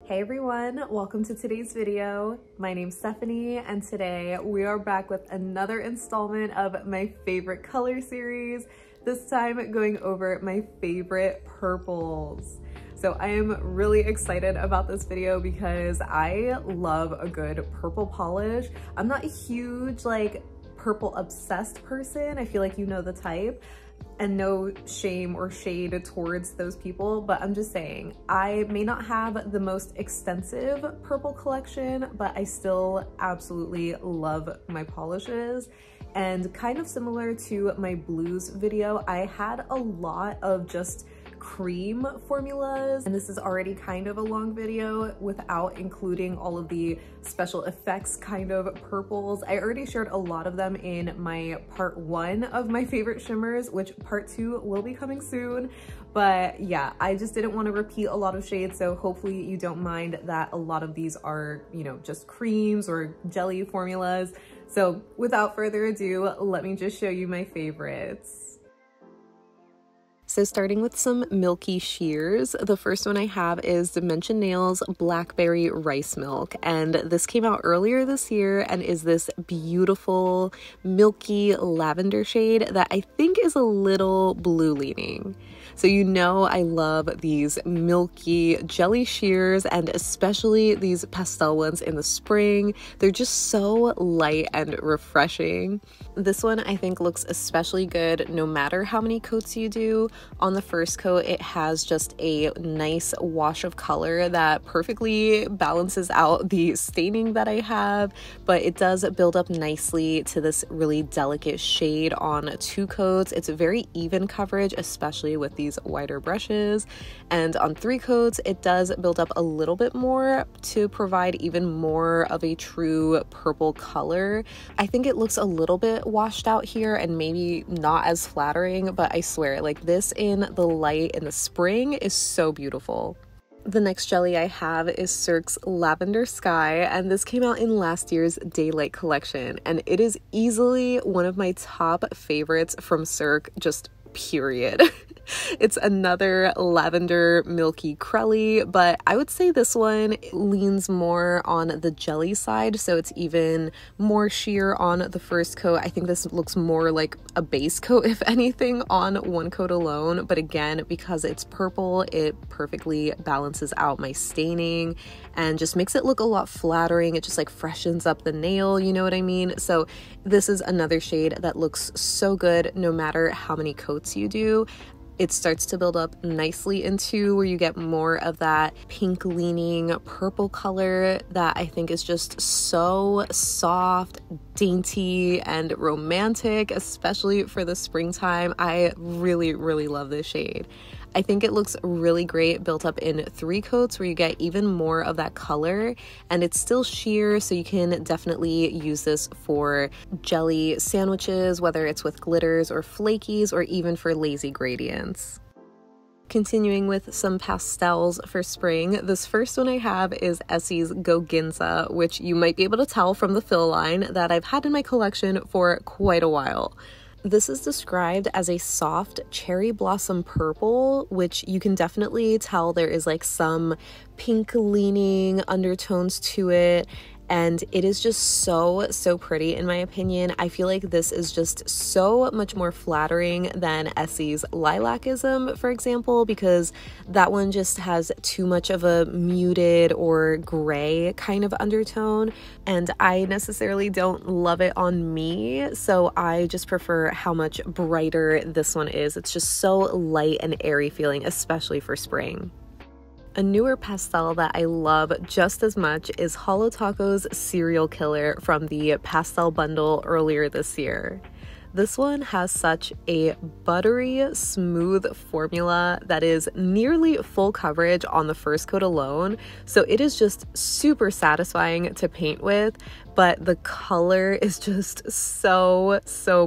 Hey everyone, welcome to today's video. My name's Stephanie and today we are back with another installment of my favorite color series, this time going over my favorite purples. So I am really excited about this video because I love a good purple polish. I'm not a huge purple obsessed person. I feel like you know the type. And no shame or shade towards those people, but I'm just saying, I may not have the most extensive purple collection, but I still absolutely love my polishes. And kind of similar to my blues video, I had a lot of just cream formulas, and this is already kind of a long video without including all of the special effects kind of purples. I already shared a lot of them in my part 1 of my favorite shimmers, which part 2 will be coming soon. But yeah, I just didn't want to repeat a lot of shades, so hopefully you don't mind that a lot of these are, you know, just creams or jelly formulas. So without further ado, let me just show you my favorites. So starting with some milky sheers, the first one I have is Dimension Nails Blackberry Rice Milk, and this came out earlier this year and is this beautiful milky lavender shade that I think is a little blue leaning. So you know I love these milky jelly sheers, and especially these pastel ones in the spring. They're just so light and refreshing. This one I think looks especially good no matter how many coats you do. On the first coat, it has just a nice wash of color that perfectly balances out the staining that I have, but it does build up nicely to this really delicate shade on 2 coats. It's a very even coverage, especially with these wider brushes, and on 3 coats it does build up a little bit more to provide even more of a true purple color. I think it looks a little bit washed out here and maybe not as flattering, but I swear, like, this in the light in the spring is so beautiful. The next jelly I have is Cirque's Lavender Sky, and this came out in last year's Daylight collection, and it is easily one of my top favorites from Cirque, just period. It's another lavender milky crelly, but I would say this one leans more on the jelly side, so it's even more sheer on the first coat. I think this looks more like a base coat, if anything, on 1 coat alone, but again, because it's purple, it perfectly balances out my staining and just makes it look a lot flattering. It just like freshens up the nail, you know what I mean? So this is another shade that looks so good no matter how many coats you do. It starts to build up nicely into where you get more of that pink leaning purple color that I think is just so soft, dainty, and romantic, especially for the springtime. I really, really love this shade. I think it looks really great built up in 3 coats where you get even more of that color, and it's still sheer, so you can definitely use this for jelly sandwiches, whether it's with glitters or flakies or even for lazy gradients. Continuing with some pastels for spring, this first one I have is Essie's Go Ginza, which you might be able to tell from the fill line that I've had in my collection for quite a while. This is described as a soft cherry blossom purple, which you can definitely tell there is like some pink leaning undertones to it, and it is just so pretty in my opinion. I feel like this is just so much more flattering than Essie's Lilacism, for example, because that one just has too much of a muted or gray kind of undertone, and I necessarily don't love it on me, so I just prefer how much brighter this one is. It's just so light and airy feeling, especially for spring. A newer pastel that I love just as much is Holo Taco's Serial Killer from the pastel bundle earlier this year. This one has such a buttery, smooth formula that is nearly full coverage on the first coat alone, so it is just super satisfying to paint with, but the color is just so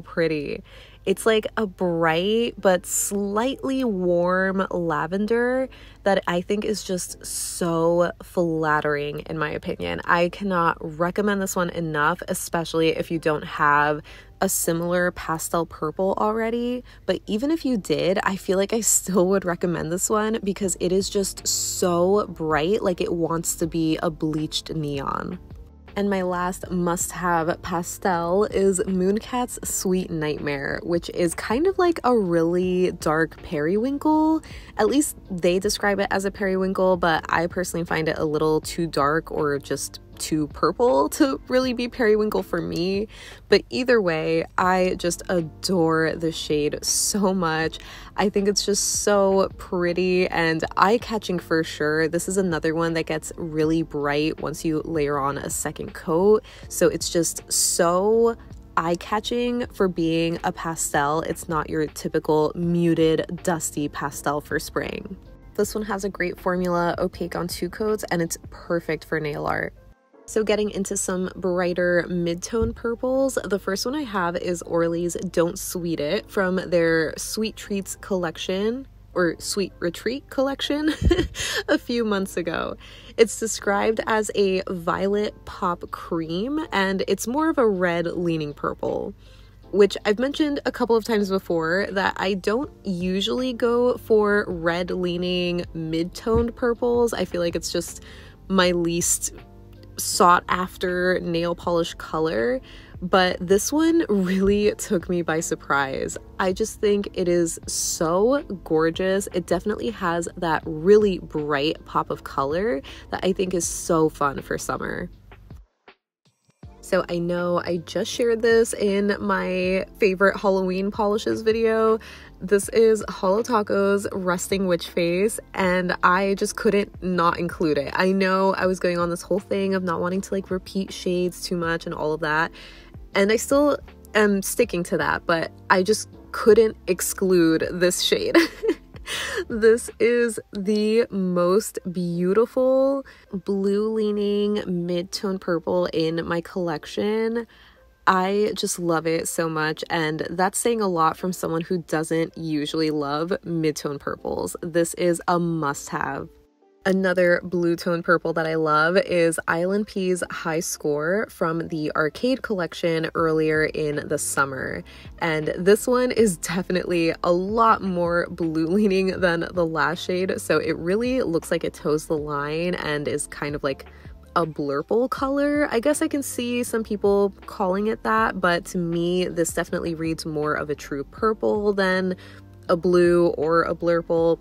pretty. It's like a bright but slightly warm lavender that I think is just so flattering in my opinion. I cannot recommend this one enough, especially if you don't have a similar pastel purple already. But even if you did, I feel like I still would recommend this one because it is just so bright, like it wants to be a bleached neon. And my last must-have pastel is Mooncat's Sweet Nightmare, which is kind of like a really dark periwinkle. At least they describe it as a periwinkle, but I personally find it a little too dark or just too purple to really be periwinkle for me. But either way, I just adore the shade so much. I think it's just so pretty and eye-catching for sure. This is another one that gets really bright once you layer on a second coat, so it's just so eye-catching for being a pastel. It's not your typical muted dusty pastel for spring. This one has a great formula, opaque on 2 coats, and it's perfect for nail art. So getting into some brighter mid-tone purples, the first one I have is Orly's Don't Sweet It from their Sweet Treats collection, or Sweet Retreat collection, a few months ago. It's described as a violet pop cream, and it's more of a red leaning purple, which I've mentioned a couple of times before that I don't usually go for red leaning mid-toned purples. I feel like it's just my least sought after nail polish color, but this one really took me by surprise. I just think it is so gorgeous. It definitely has that really bright pop of color that I think is so fun for summer. So I know I just shared this in my favorite Halloween polishes video. This is Holo Taco's Resting Witch Face, and I just couldn't not include it. I know I was going on this whole thing of not wanting to like repeat shades too much and all of that, and I still am sticking to that, but I just couldn't exclude this shade. This is the most beautiful blue leaning mid-tone purple in my collection. I just love it so much, and that's saying a lot from someone who doesn't usually love mid-tone purples. This is a must-have. Another blue tone purple that I love is ILNP's Hi-Score from the Arcade collection earlier in the summer. And this one is definitely a lot more blue leaning than the last shade, so it really looks like it toes the line and is kind of like a blurple color. I guess I can see some people calling it that, but to me this definitely reads more of a true purple than a blue or a blurple.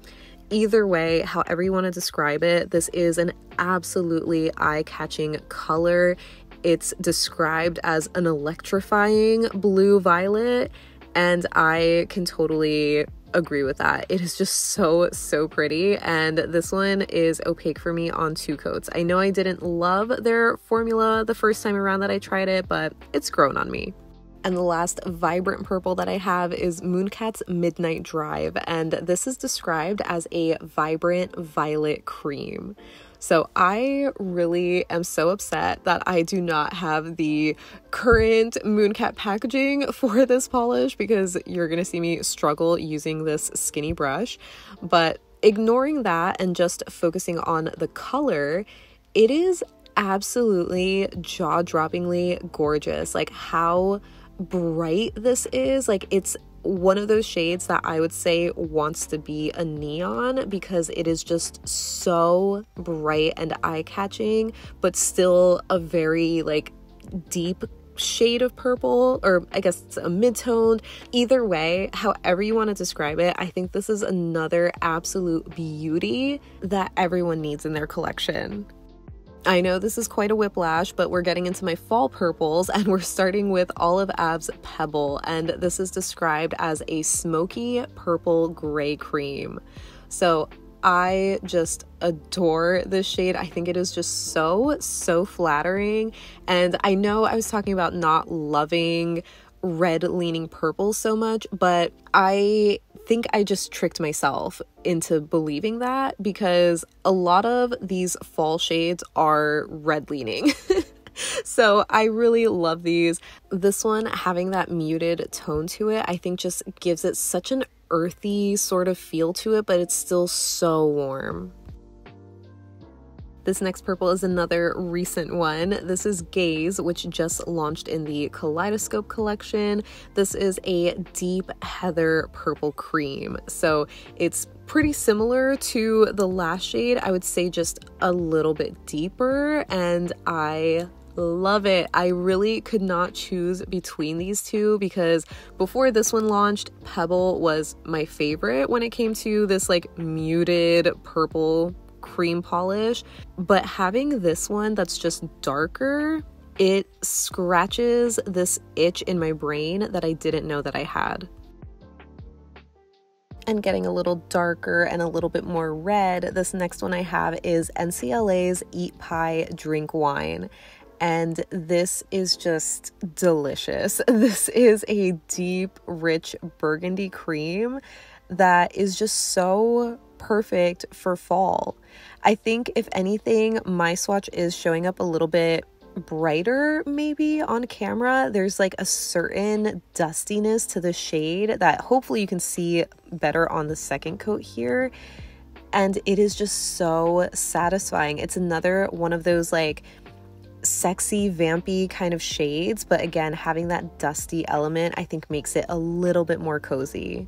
Either way, however you want to describe it, this is an absolutely eye-catching color. It's described as an electrifying blue violet, and I can totally agree with that. It is just so pretty, and this one is opaque for me on 2 coats. I know I didn't love their formula the first time around that I tried it, but it's grown on me. And the last vibrant purple that I have is Mooncat's Midnight Drive, and this is described as a vibrant violet cream. So I really am so upset that I do not have the current Mooncat packaging for this polish, because you're gonna see me struggle using this skinny brush. But ignoring that and just focusing on the color, it is absolutely jaw-droppingly gorgeous. Like how bright this is. Like it's one of those shades that I would say wants to be a neon, because it is just so bright and eye-catching, but still a very like deep shade of purple, or I guess it's a mid-toned. Either way, however you want to describe it, I think this is another absolute beauty that everyone needs in their collection. I know this is quite a whiplash, but we're getting into my fall purples, and we're starting with all of Ave's Pebble, and this is described as a smoky purple gray cream. So I just adore this shade. I think it is just so flattering, and I know I was talking about not loving red leaning purple so much, but I think I just tricked myself into believing that, because a lot of these fall shades are red leaning. So I really love these. This one, having that muted tone to it, I think just gives it such an earthy sort of feel to it, but it's still so warm. This next purple is another recent one. This is Gaze, which just launched in the Kaleidoscope collection. This is a deep heather purple cream. So it's pretty similar to the last shade. I would say just a little bit deeper, and I love it. I really could not choose between these two because before this one launched, Pebble was my favorite when it came to this like muted purple cream polish, but having this one that's just darker, it scratches this itch in my brain that I didn't know that I had. And getting a little darker and a little bit more red, this next one I have is NCLA's Eat Pie Drink Wine. And this is just delicious. This is a deep, rich burgundy cream that is just so perfect for fall. I think if anything, my swatch is showing up a little bit brighter maybe on camera. There's like a certain dustiness to the shade that hopefully you can see better on the second coat here. And it is just so satisfying. It's another one of those like sexy, vampy kind of shades, but again, having that dusty element I think makes it a little bit more cozy.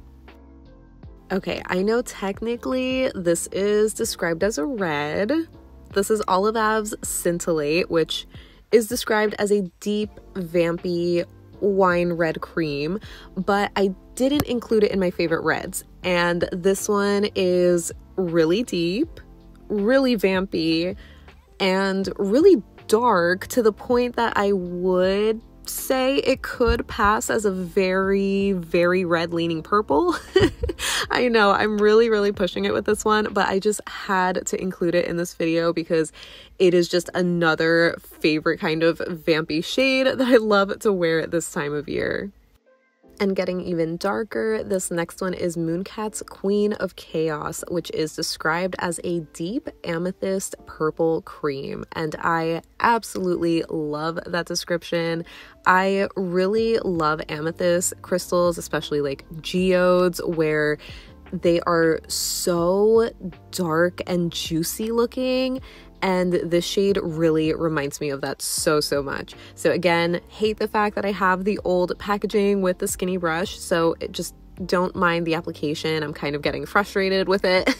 Okay, I know technically this is described as a red. This is Olive Ave's Scintillate, which is described as a deep, vampy wine red cream, but I didn't include it in my favorite reds. And this one is really deep, really vampy, and really dark to the point that I would say it could pass as a very, very red leaning purple. I know I'm really pushing it with this one, but I just had to include it in this video because it is just another favorite kind of vampy shade that I love to wear at this time of year. And getting even darker, this next one is Mooncat's Queen of Chaos, which is described as a deep amethyst purple cream. And I absolutely love that description. I really love amethyst crystals, especially like geodes, where they are so dark and juicy looking. And this shade really reminds me of that so much. So again, hate the fact that I have the old packaging with the skinny brush, so just don't mind the application. I'm kind of getting frustrated with it.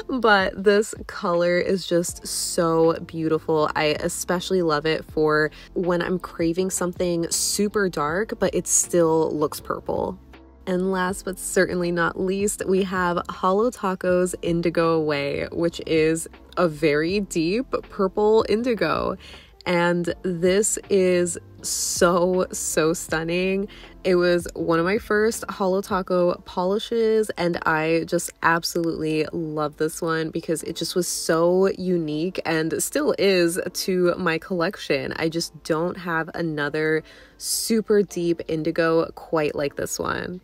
But this color is just so beautiful. I especially love it for when I'm craving something super dark, but it still looks purple. And last but certainly not least, we have Holo Taco's Indigo Away, which is a very deep purple indigo. And this is so stunning. It was one of my first Holo Taco polishes, and I just absolutely love this one because it just was so unique and still is to my collection. I just don't have another super deep indigo quite like this one.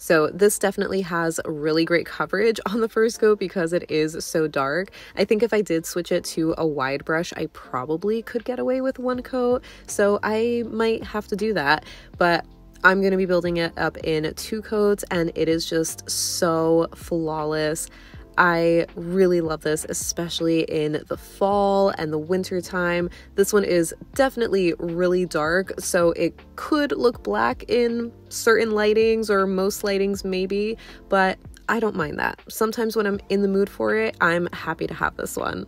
So this definitely has really great coverage on the first coat because it is so dark. I think if I did switch it to a wide brush, I probably could get away with one coat. So I might have to do that, but I'm going to be building it up in 2 coats, and it is just so flawless. I really love this, especially in the fall and the winter time. This one is definitely really dark, so it could look black in certain lightings or most lightings maybe, but I don't mind that. Sometimes when I'm in the mood for it, I'm happy to have this one.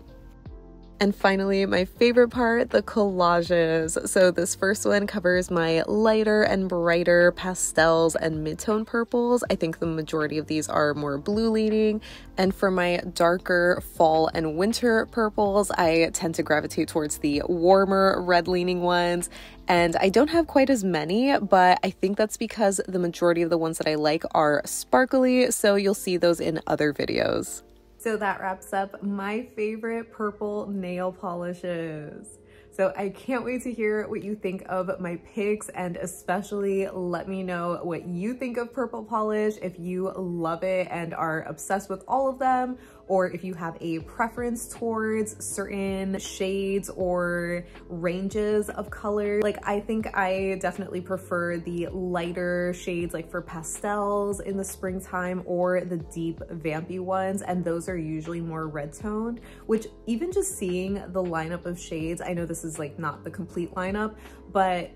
And finally, my favorite part, the collages. So this first one covers my lighter and brighter pastels and mid-tone purples. I think the majority of these are more blue leaning. And for my darker fall and winter purples, I tend to gravitate towards the warmer red leaning ones. And I don't have quite as many, but I think that's because the majority of the ones that I like are sparkly. So you'll see those in other videos. So that wraps up my favorite purple nail polishes. So I can't wait to hear what you think of my picks, and especially let me know what you think of purple polish, if you love it and are obsessed with all of them, or if you have a preference towards certain shades or ranges of color. Like, I think I definitely prefer the lighter shades, like for pastels in the springtime, or the deep vampy ones, and those are usually more red toned, which even just seeing the lineup of shades, I know this is like not the complete lineup, but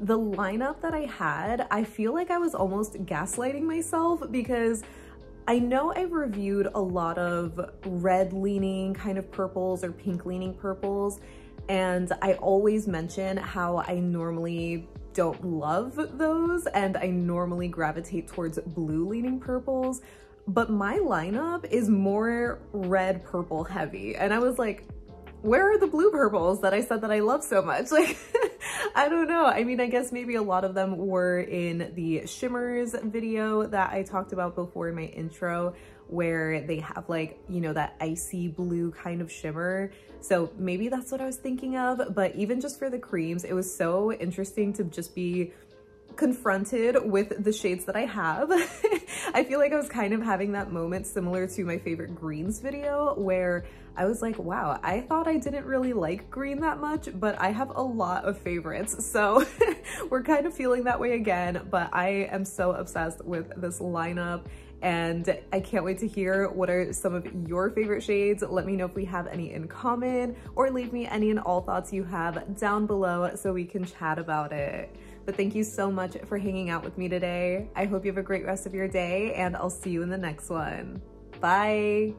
the lineup that I had, I feel like I was almost gaslighting myself, because I know I've reviewed a lot of red leaning kind of purples or pink leaning purples, and I always mention how I normally don't love those and I normally gravitate towards blue leaning purples, but my lineup is more red purple heavy. And I was like, where are the blue purples that I said that I love so much? Like, I don't know. I mean, I guess maybe a lot of them were in the shimmers video that I talked about before in my intro, where they have like, you know, that icy blue kind of shimmer. So maybe that's what I was thinking of. But even just for the creams, it was so interesting to just be confronted with the shades that I have. I feel like I was kind of having that moment similar to my favorite greens video, where I was like, wow, I thought I didn't really like green that much, but I have a lot of favorites. So we're kind of feeling that way again, but I am so obsessed with this lineup, and I can't wait to hear what are some of your favorite shades. Let me know if we have any in common, or leave me any and all thoughts you have down below so we can chat about it. But thank you so much for hanging out with me today. I hope you have a great rest of your day, and I'll see you in the next one. Bye.